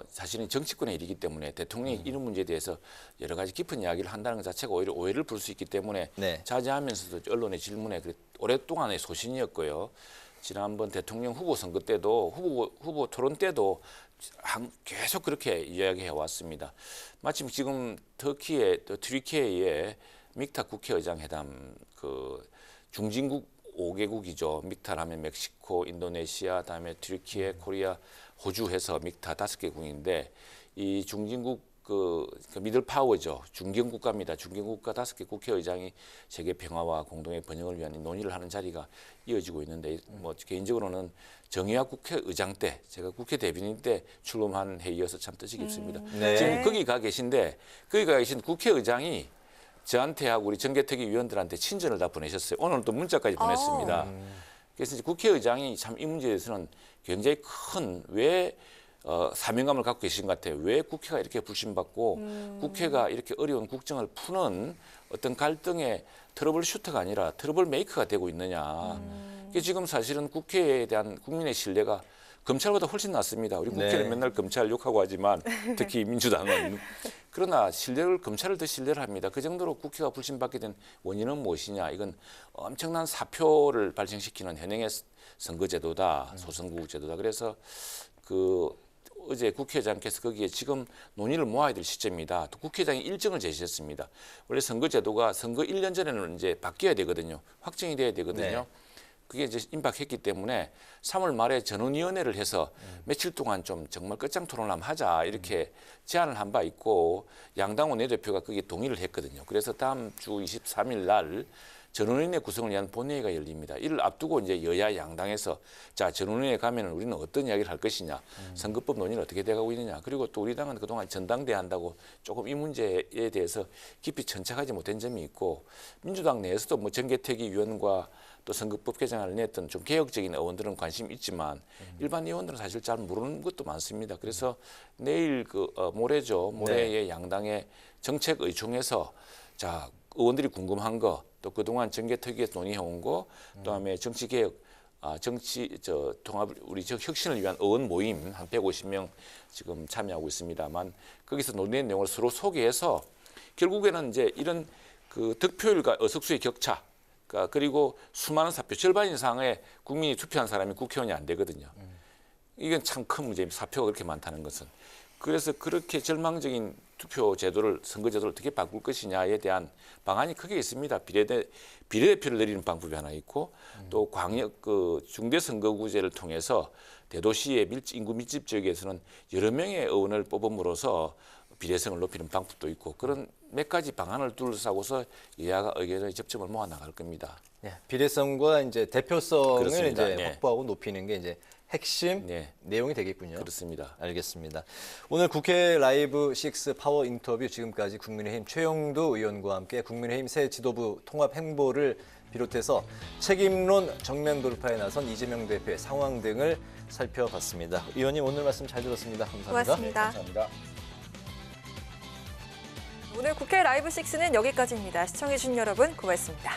사실은 정치권의 일이기 때문에 대통령이 이런 문제에 대해서 여러 가지 깊은 이야기를 한다는 것 자체가 오히려 오해를 부를 수 있기 때문에 자제하면서도 언론의 질문에 오랫동안의 소신이었고요. 지난번 대통령 후보 선거 때도 후보 토론 때도 계속 그렇게 이야기해 왔습니다. 마침 지금 트리키예의 믹타 국회의장 회담 중진국 5개국이죠. 믹타라면 멕시코, 인도네시아, 다음에 트리키예, 코리아, 호주 해서 믹타 5개국인데 이 중진국 그 미들 파워죠. 중견국가입니다. 중견국가 5개 국회의장이 세계 평화와 공동의 번영을 위한 논의를 하는 자리가 이어지고 있는데 뭐 개인적으로는 정의화 국회의장 때 제가 국회 대변인 때 출범한 회의여서 참 뜻이 깊습니다. 네. 지금 거기 가 계신데 거기 가 계신 국회의장이 저한테 하고 우리 정개특위 위원들한테 친전을 다 보내셨어요. 오늘 또 문자까지 보냈습니다. 그래서 이제 국회의장이 참 이 문제에 대해서는 굉장히 큰 사명감을 갖고 계신 것 같아요. 왜 국회가 이렇게 불신받고 국회가 이렇게 어려운 국정을 푸는 어떤 갈등의 트러블 슈터가 아니라 트러블 메이커가 되고 있느냐. 이게 지금 사실은 국회에 대한 국민의 신뢰가 검찰보다 훨씬 낮습니다. 우리 국회는 맨날 검찰 욕하고 하지만 특히 민주당은. 그러나 검찰을 더 신뢰를 합니다. 그 정도로 국회가 불신받게 된 원인은 무엇이냐. 이건 엄청난 사표를 발생시키는 현행의 선거제도다. 소선거구제도다. 그래서 어제 국회의장께서 거기에 지금 논의를 모아야 될 시점이다. 또 국회의장이 일정을 제시했습니다. 원래 선거제도가 선거 1년 전에는 이제 바뀌어야 되거든요. 확정이 돼야 되거든요. 그게 이제 임박했기 때문에 3월 말에 전원위원회를 해서 며칠 동안 좀 정말 끝장 토론을 한번 하자 이렇게 제안을 한 바 있고 양당 원내대표가 거기에 동의를 했거든요. 그래서 다음 주 23일 날 전원위원회 구성을 위한 본회의가 열립니다. 이를 앞두고 이제 여야 양당에서 자 전원위원회 가면은 우리는 어떤 이야기를 할 것이냐, 선거법 논의는 어떻게 돼가고 있느냐, 그리고 또 우리 당은 그동안 전당대 한다고 조금 이 문제에 대해서 깊이 천착하지 못한 점이 있고 민주당 내에서도 뭐 정개특위 위원과 또 선거법 개정안을 냈던 좀 개혁적인 의원들은 관심이 있지만 일반 의원들은 사실 잘 모르는 것도 많습니다. 그래서 내일 모레죠. 모레의 양당의 정책의총에서 자 의원들이 궁금한 거, 또 그동안 정개특위에서 논의해온 거, 그다음에 정치개혁, 통합 우리 혁신을 위한 의원 모임 한 150명 지금 참여하고 있습니다만 거기서 논의한 내용을 서로 소개해서 결국에는 이제 이런 득표율과 의석수의 격차, 그리고 수많은 사표, 절반 이상의 국민이 투표한 사람이 국회의원이 안 되거든요. 이건 참 큰 문제입니다. 사표가 그렇게 많다는 것은. 그래서 그렇게 절망적인 투표 제도를, 선거 제도를 어떻게 바꿀 것이냐에 대한 방안이 크게 있습니다. 비례대표를 내리는 방법이 하나 있고 또 중대선거구제를 통해서 대도시의 인구 밀집 지역에서는 여러 명의 의원을 뽑음으로써 비례성을 높이는 방법도 있고 그런 몇 가지 방안을 둘러싸고서 여야가 의견의 접점을 모아 나갈 겁니다. 비례성과 이제 대표성을 그렇습니다. 이제 확보하고 높이는 게 이제 핵심 내용이 되겠군요. 그렇습니다. 알겠습니다. 오늘 국회 라이브 6 파워 인터뷰 지금까지 국민의힘 최영두 의원과 함께 국민의힘 새 지도부 통합 행보를 비롯해서 책임론 정면 돌파에 나선 이재명 대표의 상황 등을 살펴봤습니다. 의원님 오늘 말씀 잘 들었습니다. 감사합니다. 고맙습니다. 감사합니다. 오늘 국회 라이브 6는 여기까지입니다. 시청해주신 여러분 고맙습니다.